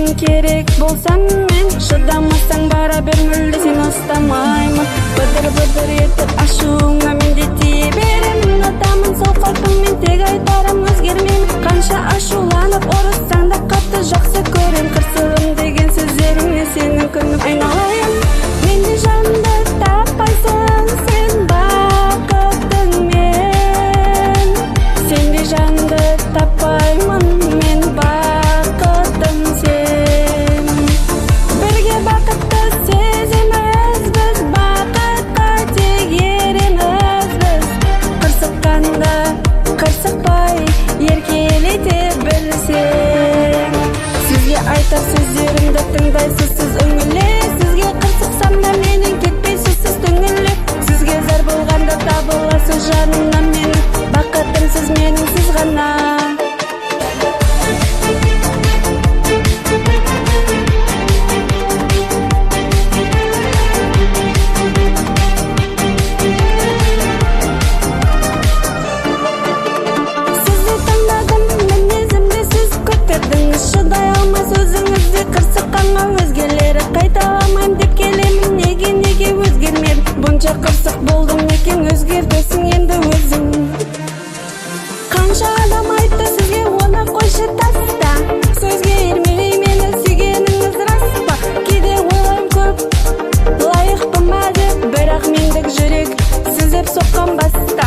Сен керек болсаң мен, шыдамасаң бара бер, мүлде сен ұстамаймын. Быдыр-быдыр етіп ашуыңа мен де тие беремін. Ұнатамын сол қалпыңмен, тек айтарым өзгермеймін. Қанша ашуланып ұрыссаң да қатты жақсы көрем. Қырсығым деген сөздеріңе сенің күнім айналайын. Мен де жанымды таппайсың сен бақытыңмен. Сен де жанымды таппаймын мен, бақытым сен. Бірге бақытты сеземіз біз, бақытқа тек ереміз біз. Қырсыққанда қырсықпай еркелете білсең. Сізге айтар сөздерімді тыңдайсыз сіз үңіле. Сізге қырсықсам да менің кетпейсіз сіз түңіле. Сізге зар болғанда табыласыз жанымнан менің, бақытым сіз менің, сіз ғана. Сізді таңдадым, мінезімді сіз көтердіңіз. Шыдай алмас өзіңізде қырсыққанға өзгелері. Қайталамайым деп келемін, неге өзгермедім. Бұнша қырсық болдым екен, өзгертесің енді өзің. Қанша адам айтты сізге, оны қойшы таста. Сөзге ермей мені сүйгеніңіз рас па? Кейде ойлайым көп, лайықпын ба деп, бірақ мендік жүрек сіз деп соққан баста.